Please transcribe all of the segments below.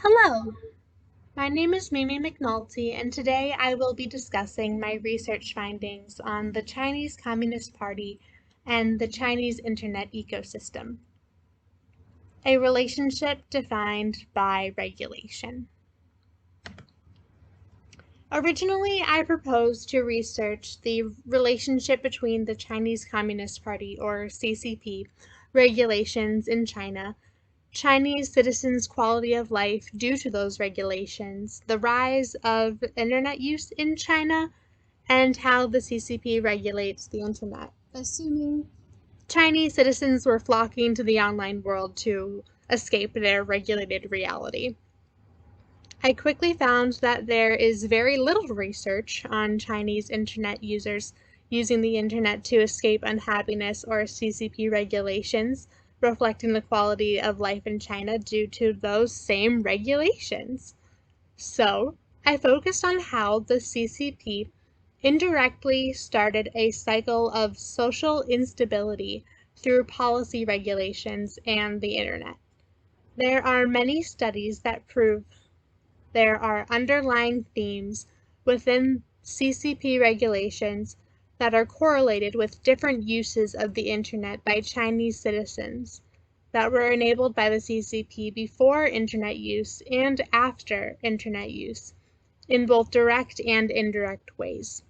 Hello, my name is Mimi McNulty, and today I will be discussing my research findings on the Chinese Communist Party and the Chinese Internet ecosystem, a relationship defined by regulation. Originally, I proposed to research the relationship between the Chinese Communist Party, or CCP, regulations in China, Chinese citizens' quality of life due to those regulations, the rise of internet use in China, and how the CCP regulates the internet, assuming Chinese citizens were flocking to the online world to escape their regulated reality. I quickly found that there is very little research on Chinese internet users using the internet to escape unhappiness or CCP regulations, reflecting the quality of life in China due to those same regulations. So, I focused on how the CCP indirectly started a cycle of social instability through policy regulations and the internet. There are many studies that prove there are underlying themes within CCP regulations that are correlated with different uses of the internet by Chinese citizens that were enabled by the CCP before internet use and after internet use, in both direct and indirect ways.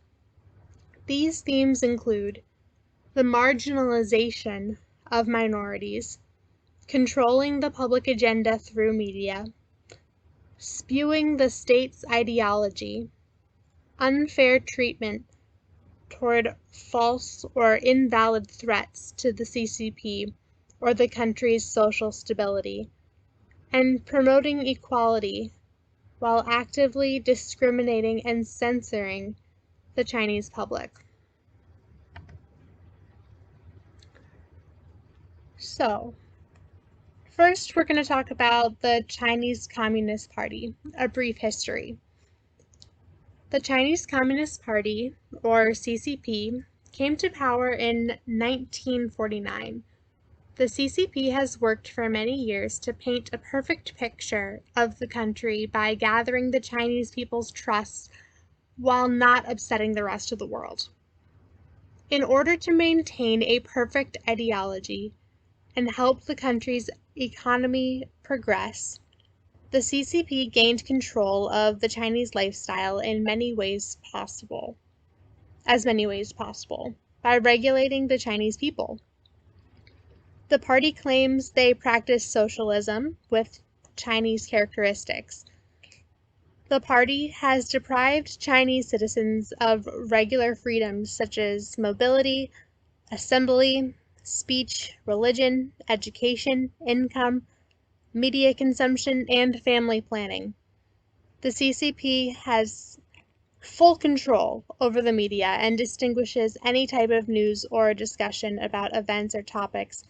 These themes include the marginalization of minorities, controlling the public agenda through media, spewing the state's ideology, unfair treatment toward false or invalid threats to the CCP or the country's social stability, and promoting equality while actively discriminating and censoring the Chinese public. So, first we're going to talk about the Chinese Communist Party, a brief history. The Chinese Communist Party, or CCP, came to power in 1949. The CCP has worked for many years to paint a perfect picture of the country by gathering the Chinese people's trust while not upsetting the rest of the world. In order to maintain a perfect ideology and help the country's economy progress, the CCP gained control of the Chinese lifestyle in many ways possible, by regulating the Chinese people. The party claims they practice socialism with Chinese characteristics. The party has deprived Chinese citizens of regular freedoms such as mobility, assembly, speech, religion, education, income, media consumption, and family planning. The CCP has full control over the media and distinguishes any type of news or discussion about events or topics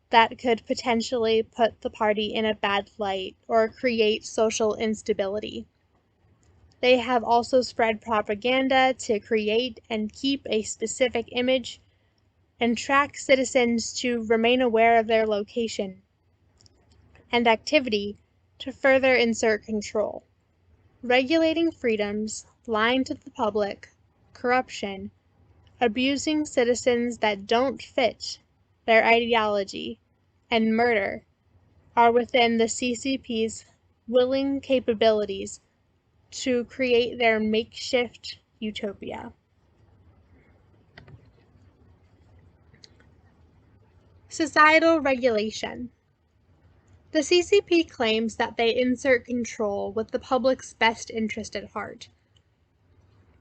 that could potentially put the party in a bad light or create social instability. They have also spread propaganda to create and keep a specific image and track citizens to remain aware of their location and activity to further insert control. Regulating freedoms, lying to the public, corruption, abusing citizens that don't fit their ideology, and murder are within the CCP's willing capabilities to create their makeshift utopia. Societal regulation. The CCP claims that they insert control with the public's best interest at heart.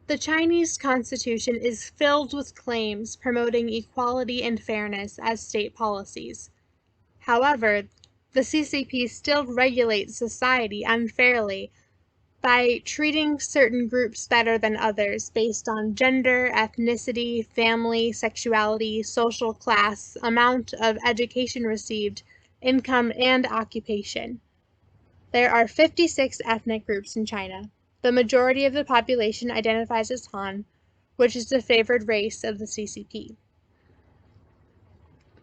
The Chinese constitution is filled with claims promoting equality and fairness as state policies. However, the CCP still regulates society unfairly by treating certain groups better than others based on gender, ethnicity, family, sexuality, social class, amount of education received, income, and occupation. There are 56 ethnic groups in China. The majority of the population identifies as Han, which is the favored race of the CCP.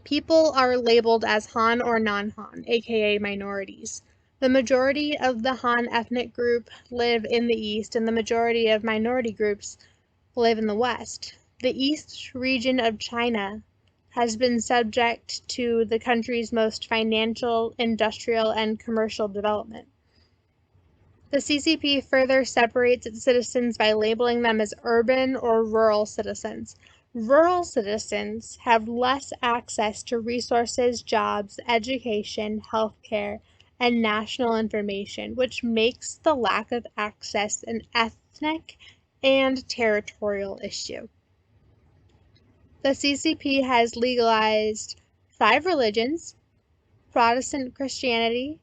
People are labeled as Han or non-Han, aka minorities. The majority of the Han ethnic group live in the east, and the majority of minority groups live in the west. The east region of China has been subject to the country's most financial, industrial, and commercial development. The CCP further separates its citizens by labeling them as urban or rural citizens. Rural citizens have less access to resources, jobs, education, healthcare, and national information, which makes the lack of access an ethnic and territorial issue. The CCP has legalized 5 religions: Protestant Christianity,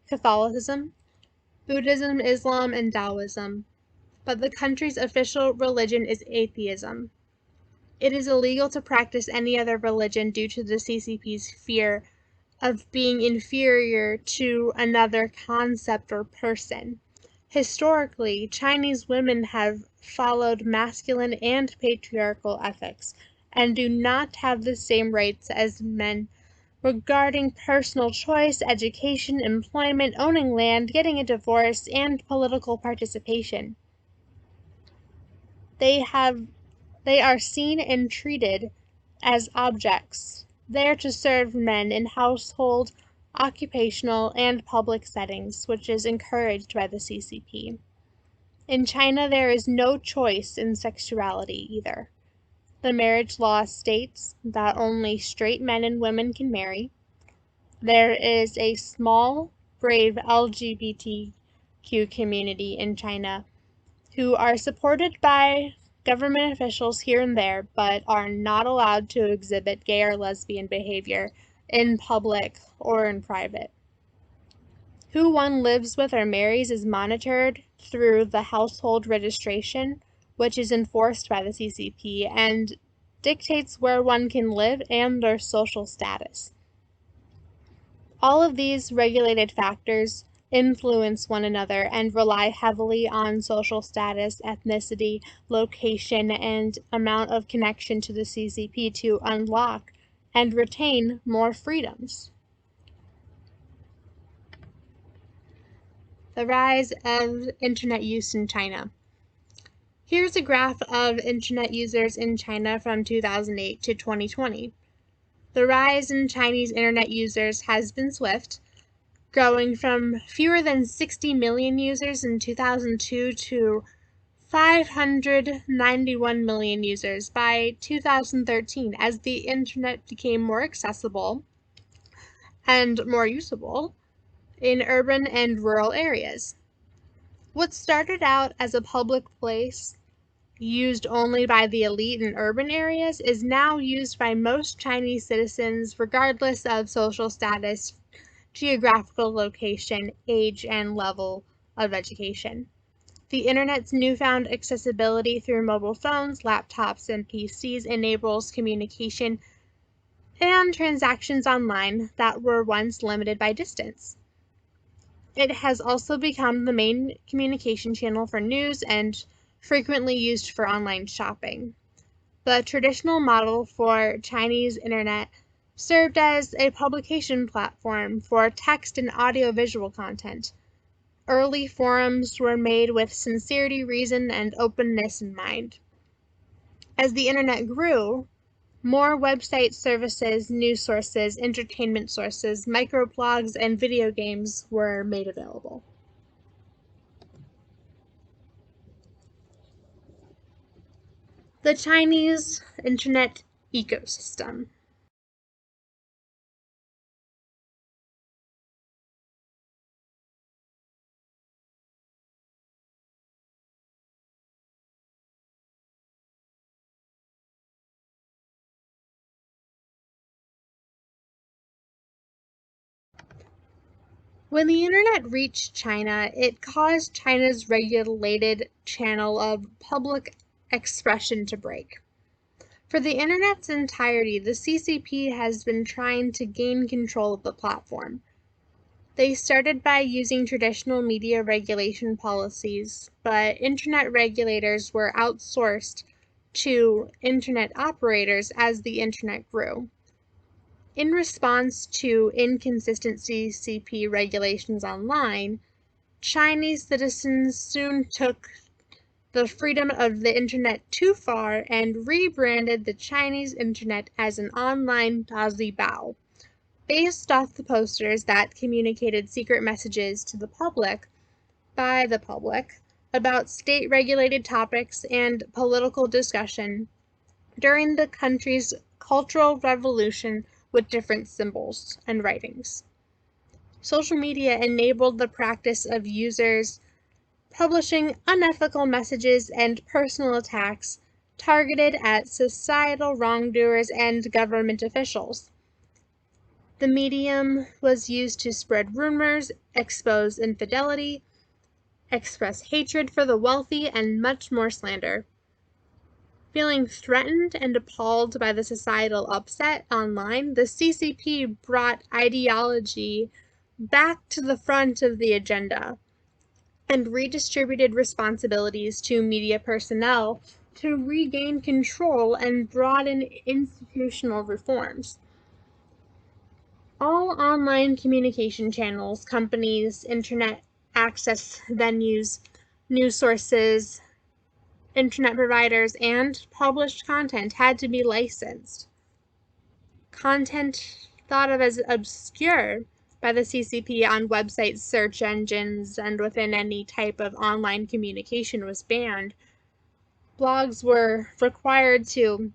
Catholicism, Buddhism, Islam, and Taoism, but the country's official religion is atheism. It is illegal to practice any other religion due to the CCP's fear of being inferior to another concept or person. Historically, Chinese women have followed masculine and patriarchal ethics and do not have the same rights as men regarding personal choice, education, employment, owning land, getting a divorce, and political participation. They are seen and treated as objects, there to serve men in household, occupational, and public settings, which is encouraged by the CCP. In China, there is no choice in sexuality either. The marriage law states that only straight men and women can marry. There is a small, brave LGBTQ community in China who are supported by government officials here and there, but are not allowed to exhibit gay or lesbian behavior in public or in private. Who one lives with or marries is monitored through the household registration, which is enforced by the CCP and dictates where one can live and their social status. All of these regulated factors influence one another and rely heavily on social status, ethnicity, location, and amount of connection to the CCP to unlock and retain more freedoms. The rise of internet use in China. Here's a graph of internet users in China from 2008 to 2020. The rise in Chinese internet users has been swift, growing from fewer than 60 million users in 2002 to 591 million users by 2013 as the internet became more accessible and more usable in urban and rural areas. What started out as a public place used only by the elite in urban areas is now used by most Chinese citizens regardless of social status, geographical location, age, and level of education. The internet's newfound accessibility through mobile phones, laptops, and PCs enables communication and transactions online that were once limited by distance. It has also become the main communication channel for news and frequently used for online shopping. The traditional model for Chinese internet served as a publication platform for text and audiovisual content. Early forums were made with sincerity, reason, and openness in mind. As the internet grew, more website services, news sources, entertainment sources, microblogs, and video games were made available. The Chinese internet ecosystem. When the internet reached China, it caused China's regulated channel of public expression to break. For the internet's entirety, the CCP has been trying to gain control of the platform. They started by using traditional media regulation policies, but internet regulators were outsourced to internet operators as the internet grew. In response to inconsistent CCP regulations online, Chinese citizens soon took the freedom of the internet too far and rebranded the Chinese internet as an online Dazi based off the posters that communicated secret messages to the public by the public about state-regulated topics and political discussion during the country's cultural revolution with different symbols and writings. Social media enabled the practice of users publishing unethical messages and personal attacks targeted at societal wrongdoers and government officials. The medium was used to spread rumors, expose infidelity, express hatred for the wealthy, and much more slander. Feeling threatened and appalled by the societal upset online, the CCP brought ideology back to the front of the agenda and redistributed responsibilities to media personnel to regain control and broaden institutional reforms. All online communication channels, companies, internet access venues, news sources, internet providers, and published content had to be licensed. Content thought of as obscure by the CCP on website search engines and within any type of online communication was banned. Blogs were required to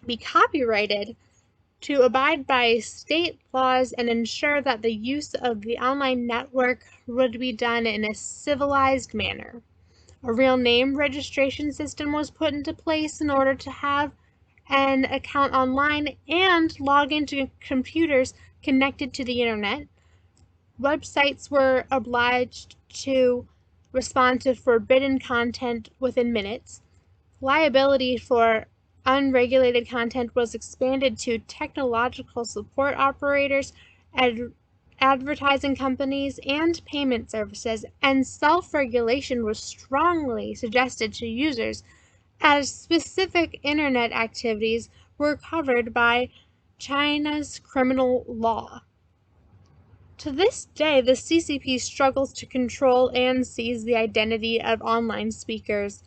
be copyrighted, to abide by state laws and ensure that the use of the online network would be done in a civilized manner. A real name registration system was put into place in order to have an account online and log into computers connected to the internet. Websites were obliged to respond to forbidden content within minutes. Liability for unregulated content was expanded to technological support operators, advertising companies, and payment services, and self-regulation was strongly suggested to users as specific internet activities were covered by China's criminal law. To this day, the CCP struggles to control and seize the identity of online speakers,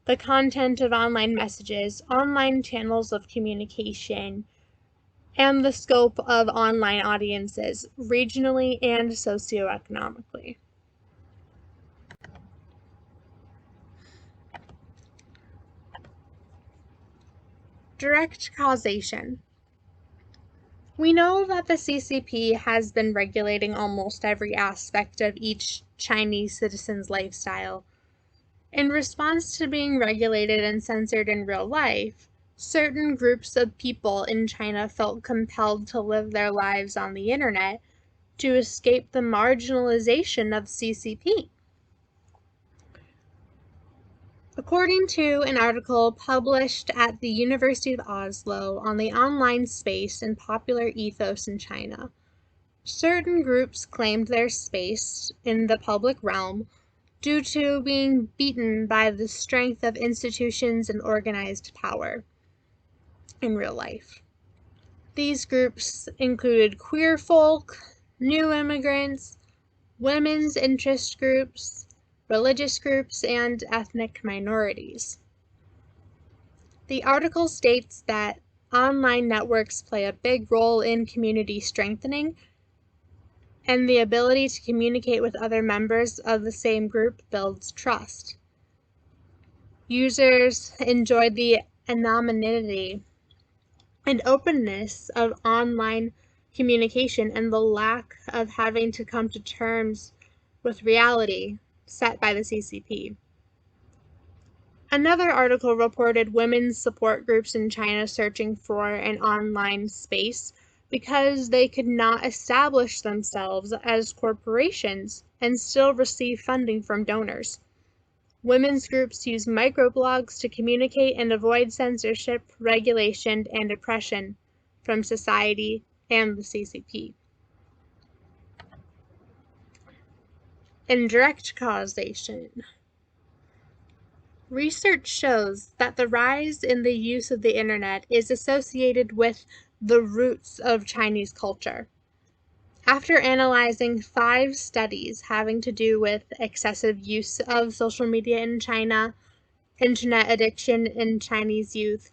the content of online messages, online channels of communication, and the scope of online audiences, regionally and socioeconomically. Direct causation. We know that the CCP has been regulating almost every aspect of each Chinese citizen's lifestyle. In response to being regulated and censored in real life, certain groups of people in China felt compelled to live their lives on the internet to escape the marginalization of CCP. According to an article published at the University of Oslo on the online space and popular ethos in China, certain groups claimed their space in the public realm due to being beaten by the strength of institutions and organized power in real life. These groups included queer folk, new immigrants, women's interest groups, religious groups, and ethnic minorities. The article states that online networks play a big role in community strengthening, and the ability to communicate with other members of the same group builds trust. Users enjoyed the anonymity and openness of online communication and the lack of having to come to terms with reality set by the CCP. Another article reported women's support groups in China searching for an online space because they could not establish themselves as corporations and still receive funding from donors. Women's groups use microblogs to communicate and avoid censorship, regulation, and oppression from society and the CCP. Indirect causation. Research shows that the rise in the use of the internet is associated with the roots of Chinese culture. After analyzing 5 studies having to do with excessive use of social media in China, internet addiction in Chinese youth,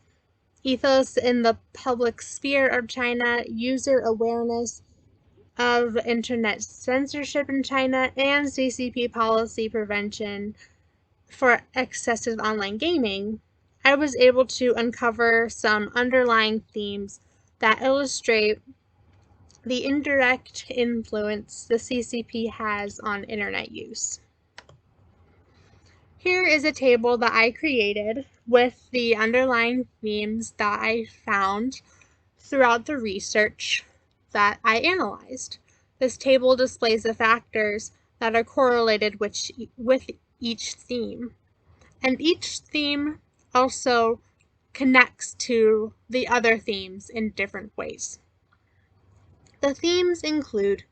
ethos in the public sphere of China, user awareness of internet censorship in China, and CCP policy prevention for excessive online gaming, I was able to uncover some underlying themes that illustrate the indirect influence the CCP has on internet use. Here is a table that I created with the underlying themes that I found throughout the research that I analyzed. This table displays the factors that are correlated with each theme, and each theme also connects to the other themes in different ways. The themes include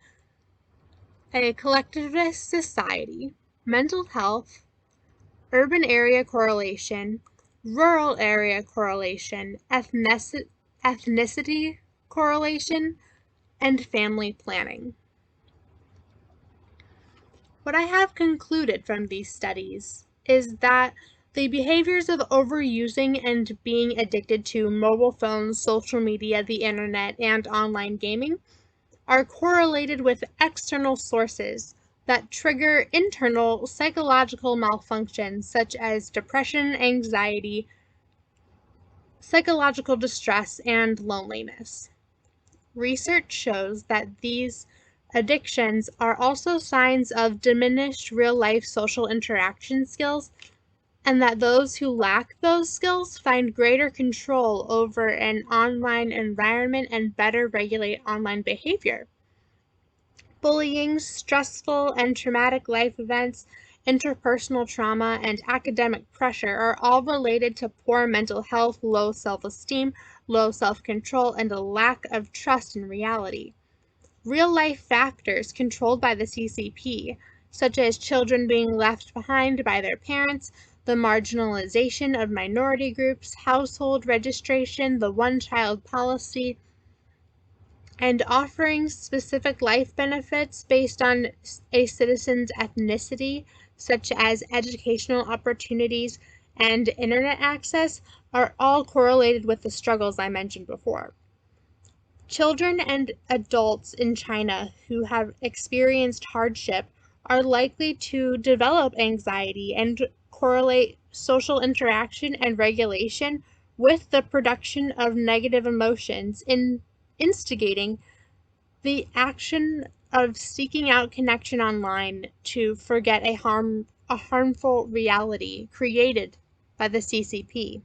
a collectivist society, mental health, urban area correlation, rural area correlation, ethnicity correlation, and family planning. What I have concluded from these studies is that the behaviors of overusing and being addicted to mobile phones, social media, the internet, and online gaming are correlated with external sources that trigger internal psychological malfunctions such as depression, anxiety, psychological distress, and loneliness. Research shows that these addictions are also signs of diminished real-life social interaction skills, and that those who lack those skills find greater control over an online environment and better regulate online behavior. Bullying, stressful and traumatic life events, interpersonal trauma, and academic pressure are all related to poor mental health, low self-esteem, low self-control, and a lack of trust in reality. Real-life factors controlled by the CCP, such as children being left behind by their parents, the marginalization of minority groups, household registration, the one-child policy, and offering specific life benefits based on a citizen's ethnicity, such as educational opportunities and internet access, are all correlated with the struggles I mentioned before. Children and adults in China who have experienced hardship are likely to develop anxiety and correlate social interaction and regulation with the production of negative emotions, instigating the action of seeking out connection online to forget a harmful reality created by the CCP.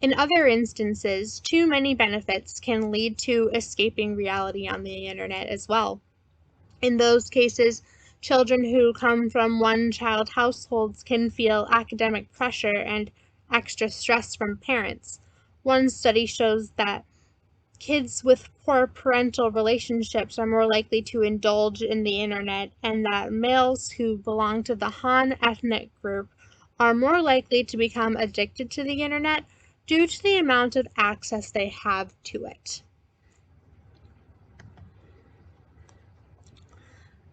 In other instances, too many benefits can lead to escaping reality on the internet as well. In those cases, children who come from one-child households can feel academic pressure and extra stress from parents. One study shows that kids with poor parental relationships are more likely to indulge in the internet, and that males who belong to the Han ethnic group are more likely to become addicted to the internet due to the amount of access they have to it.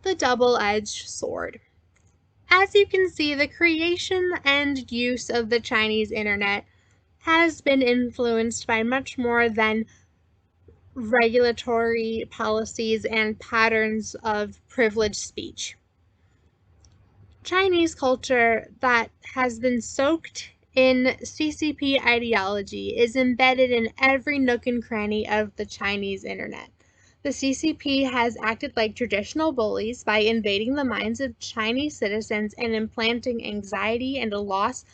The double-edged sword. As you can see, the creation and use of the Chinese internet has been influenced by much more than regulatory policies and patterns of privileged speech. Chinese culture that has been soaked in CCP ideology is embedded in every nook and cranny of the Chinese internet. The CCP has acted like traditional bullies by invading the minds of Chinese citizens and implanting anxiety and a lost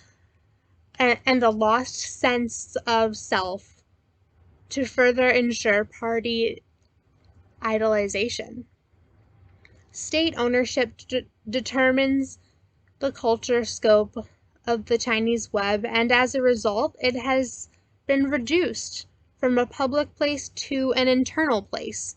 sense of self to further ensure party idolization. State ownership determines the culture scope of the Chinese web, and as a result, it has been reduced from a public place to an internal place.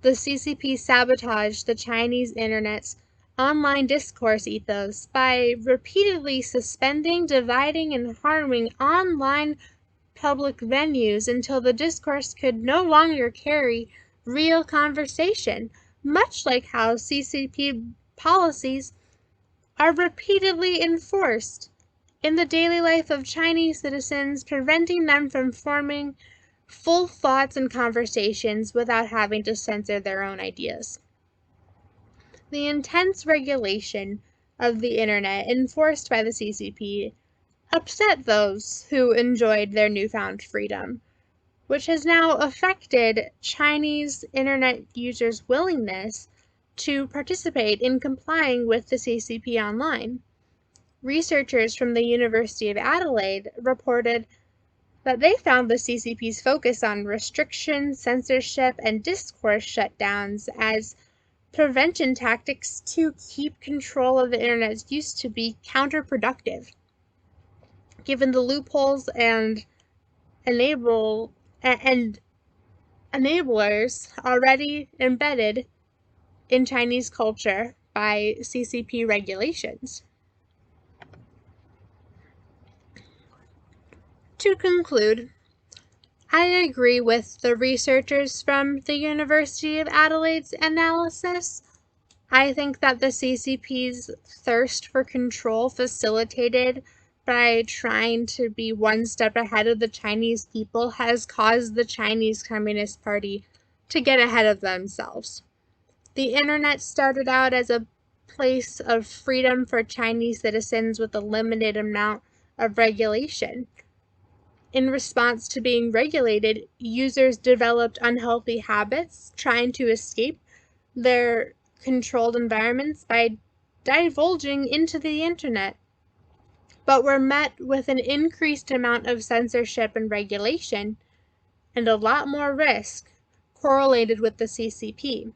The CCP sabotaged the Chinese internet's online discourse ethos by repeatedly suspending, dividing, and harming online public venues until the discourse could no longer carry real conversation, much like how CCP policies are repeatedly enforced in the daily life of Chinese citizens, preventing them from forming full thoughts and conversations without having to censor their own ideas. The intense regulation of the internet enforced by the CCP upset those who enjoyed their newfound freedom, which has now affected Chinese internet users' willingness to participate in complying with the CCP online. Researchers from the University of Adelaide reported that they found the CCP's focus on restriction, censorship, and discourse shutdowns as prevention tactics to keep control of the internet's use to be counterproductive, given the loopholes and enablers already embedded in Chinese culture by CCP regulations. To conclude, I agree with the researchers from the University of Adelaide's analysis. I think that the CCP's thirst for control, facilitated by trying to be one step ahead of the Chinese people, has caused the Chinese Communist Party to get ahead of themselves. The internet started out as a place of freedom for Chinese citizens with a limited amount of regulation. In response to being regulated, users developed unhealthy habits, trying to escape their controlled environments by divulging into the internet, but were met with an increased amount of censorship and regulation, and a lot more risk correlated with the CCP.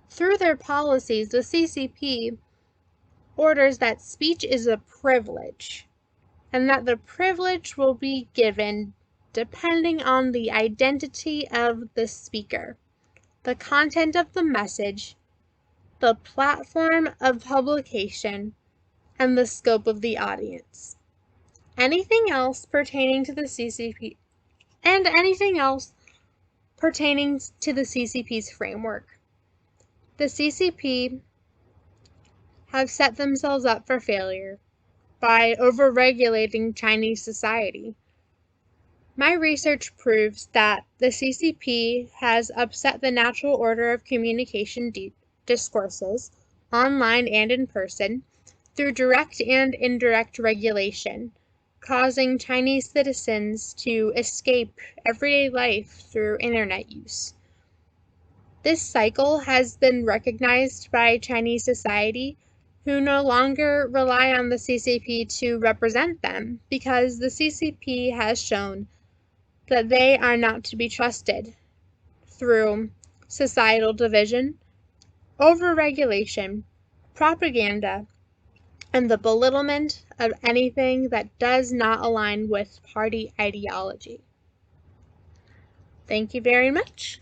Through their policies, the CCP orders that speech is a privilege, and that the privilege will be given depending on the identity of the speaker, the content of the message, the platform of publication, and the scope of the audience. Anything else pertaining to the CCP and anything else pertaining to the CCP's framework. The CCP have set themselves up for failure by over-regulating Chinese society. My research proves that the CCP has upset the natural order of communication discourses, online and in person, through direct and indirect regulation, causing Chinese citizens to escape everyday life through internet use. This cycle has been recognized by Chinese society, who no longer rely on the CCP to represent them, because the CCP has shown that they are not to be trusted through societal division, overregulation, propaganda, and the belittlement of anything that does not align with party ideology. Thank you very much.